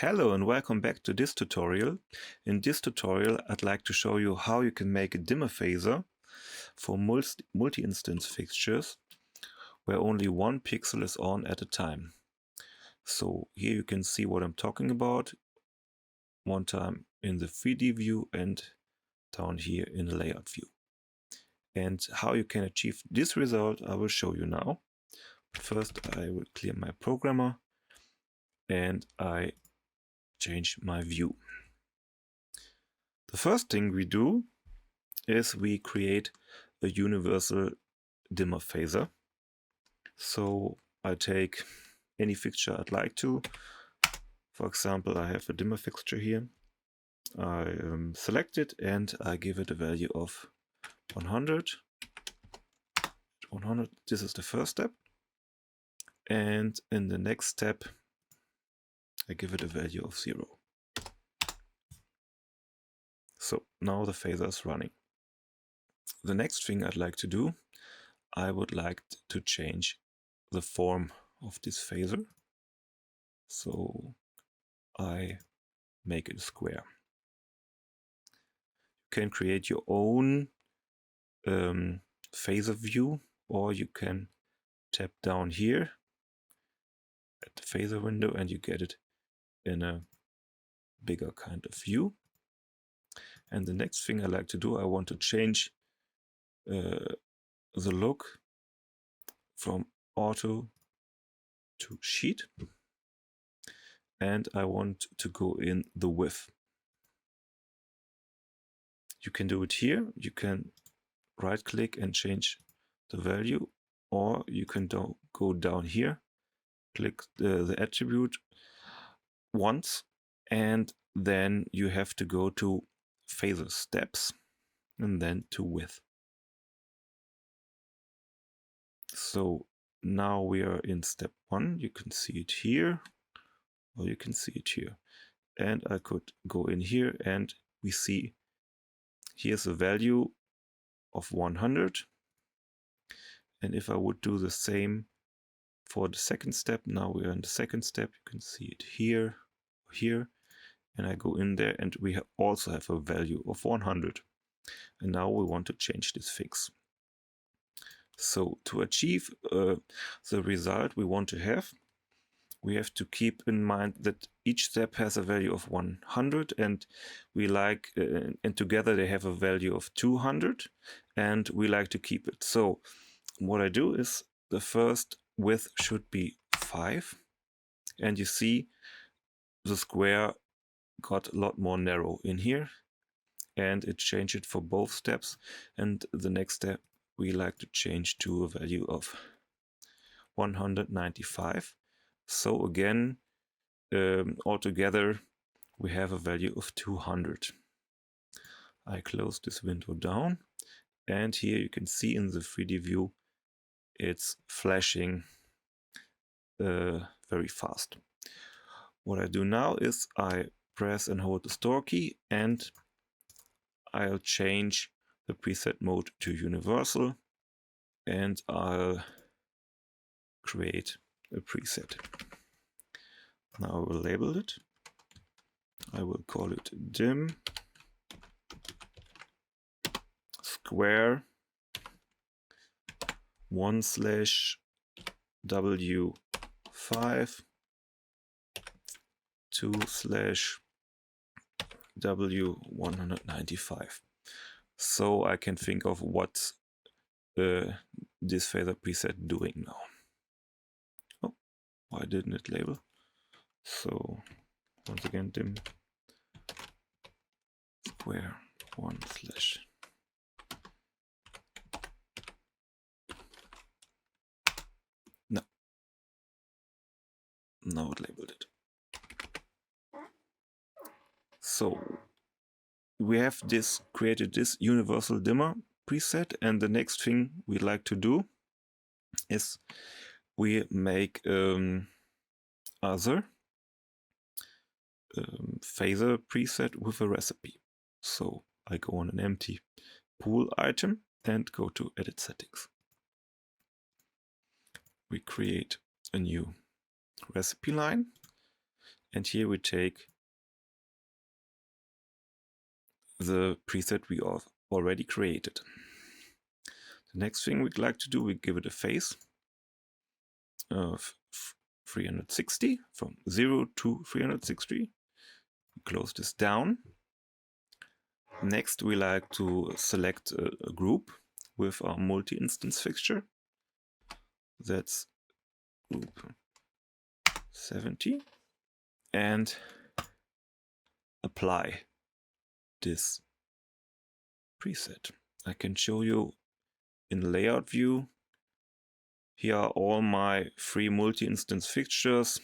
Hello and welcome back to this tutorial. In this tutorial I'd like to show you how you can make a dimmer phaser for multi-instance fixtures where only one pixel is on at a time. So here you can see what I'm talking about, one time in the 3D view and down here in the layout view. And how you can achieve this result I will show you now. First I will clear my programmer and I change my view. The first thing we do is we create a universal dimmer phaser. So I take any fixture I'd like to. For example, I have a dimmer fixture here. I select it and I give it a value of 100. 100, this is the first step. And in the next step, I give it a value of 0. So now the phaser is running. The next thing I'd like to do, I would like to change the form of this phaser. So I make it a square. You can create your own phaser view, or you can tap down here at the phaser window and you get it in a bigger kind of view. And the next thing I like to do, I want to change the look from auto to sheet, and I want to go in the width. You can do it here. You can right click and change the value, or you can go down here, click the attribute once, and then you have to go to phaser steps and then to width. So now we are in step 1. You can see it here, or you can see it here. And I could go in here and we see here's a value of 100. And if I would do the same for the second step, now we are in the second step, you can see it here, here, and I go in there and we also have a value of 100. And now we want to change this fix. So to achieve the result we want to have, we have to keep in mind that each step has a value of 100, and we like, and together they have a value of 200, and we like to keep it. So what I do is the first width should be 5, and you see the square got a lot more narrow in here, and it changed it for both steps. And the next step we like to change to a value of 195. So again, altogether we have a value of 200. I close this window down, and here you can see in the 3D view it's flashing very fast. What I do now is I press and hold the store key, and I'll change the preset mode to universal, and I'll create a preset. Now I will label it. I will call it dim square 1/W5 2/W195. So I can think of what this phaser preset doing now. Oh, why didn't it label? So once again, dim square 1/ no. Now it labeled it. So we have created this universal dimmer preset, and the next thing we like to do is we make other phaser preset with a recipe. So I go on an empty pool item and go to edit settings. We create a new recipe line, and here we take the preset we already created. The next thing we'd like to do, we give it a phase of 360, from 0 to 360. We close this down. Next, we like to select a group with our multi-instance fixture. That's group 70. And apply this preset. I can show you in layout view. Here are all my 3 multi-instance fixtures,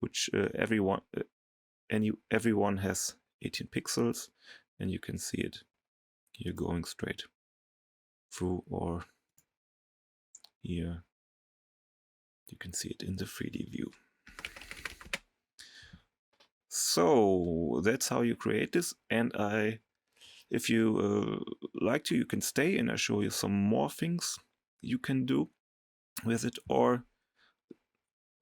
which everyone has 18 pixels, and you can see it here going straight through, or here you can see it in the 3D view. So that's how you create this, and if you like to, you can stay and I show you some more things you can do with it, or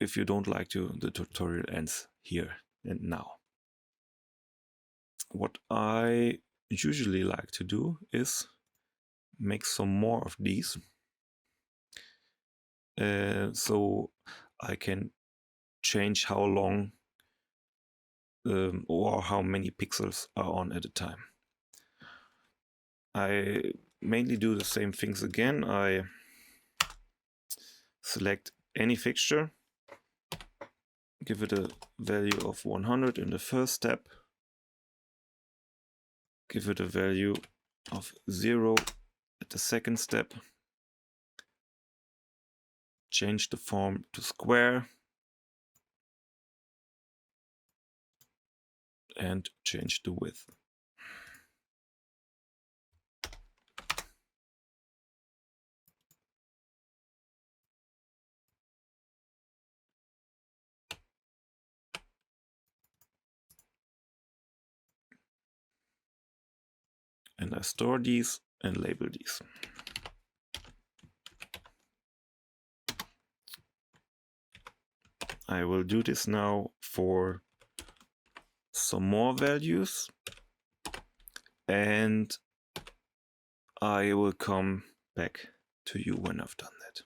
if you don't like to, the tutorial ends here and now. What I usually like to do is make some more of these, so I can change how long or how many pixels are on at a time. I mainly do the same things again. I select any fixture, give it a value of 100 in the first step, give it a value of 0 at the second step, change the form to square, and change the width. And I store these and label these. I will do this now for some more values, and I will come back to you when I've done that.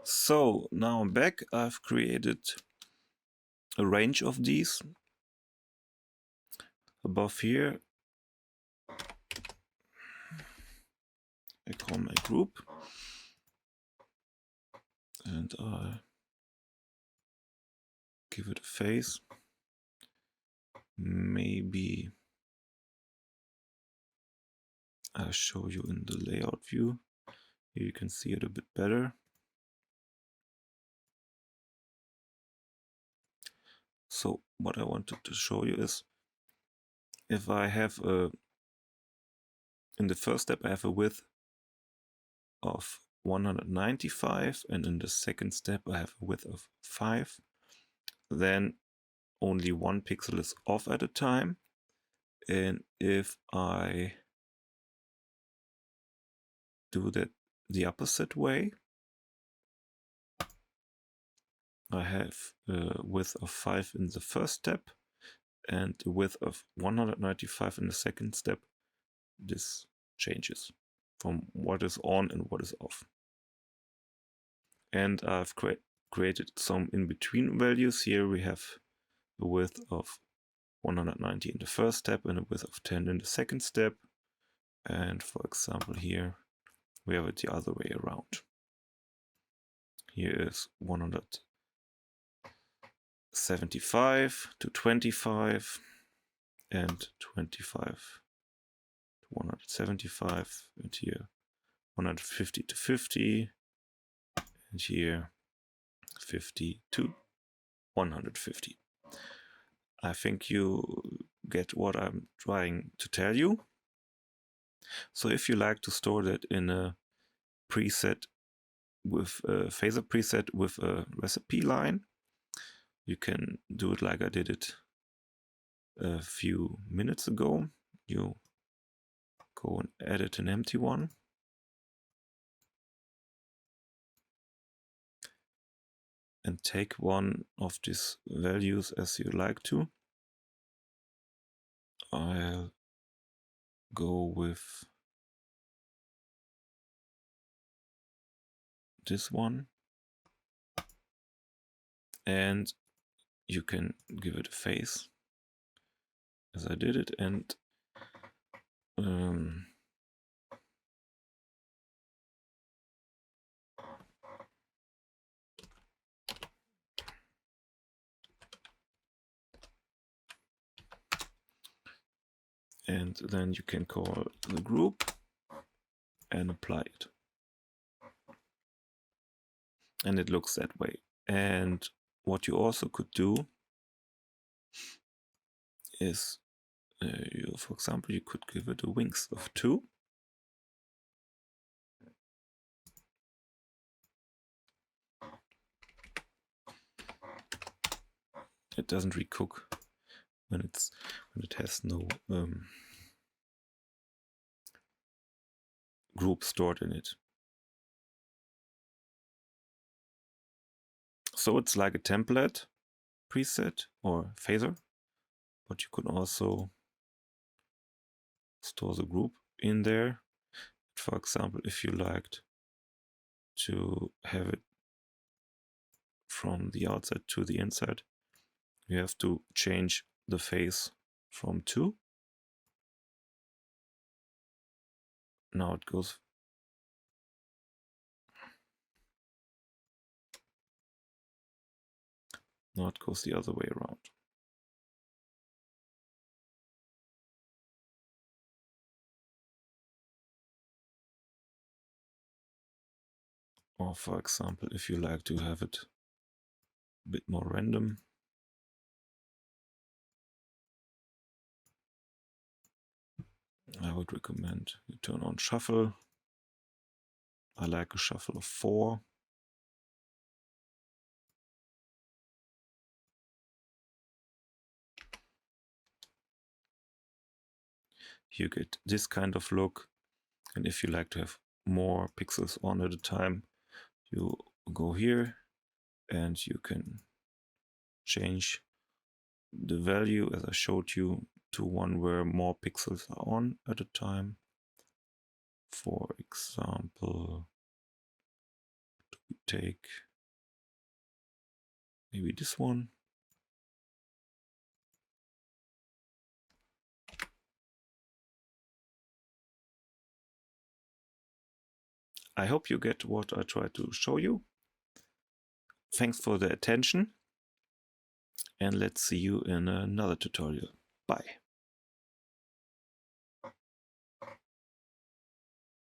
So now I'm back. I've created a range of these. Above here, I call my group, and I give it a phase. Maybe I'll show you in the layout view. Here you can see it a bit better. So what I wanted to show you is, if I have in the first step I have a width of 195, and in the second step I have a width of 5, then only 1 pixel is off at a time. And if I do that the opposite way, I have a width of 5 in the first step and a width of 195 in the second step. This changes from what is on and what is off. And I've created some in-between values. Here we have a width of 190 in the first step and a width of 10 in the second step. And for example, here we have it the other way around. Here is 175 to 25 and 25 175, and here 150 to 50, and here 50 to 150. I think you get what I'm trying to tell you. So if you like to store that in a preset with a phaser preset with a recipe line, you can do it like I did it a few minutes ago. You go and edit an empty one. And take one of these values as you like to. I'll go with this one. And you can give it a face as I did it, and then you can call the group and apply it. And it looks that way. And what you also could do is, for example, you could give it a wings of 2. It doesn't recook when it has no group stored in it. So it's like a template preset or phaser, but you could also store the group in there. For example, if you liked to have it from the outside to the inside, you have to change the phase from 2. Now it goes the other way around. Or for example, if you like to have it a bit more random, I would recommend you turn on shuffle. I like a shuffle of 4. You get this kind of look. And if you like to have more pixels on at a time, you go here and you can change the value, as I showed you, to one where more pixels are on at a time. For example, we take maybe this one. I hope you get what I tried to show you. Thanks for the attention, and let's see you in another tutorial. Bye.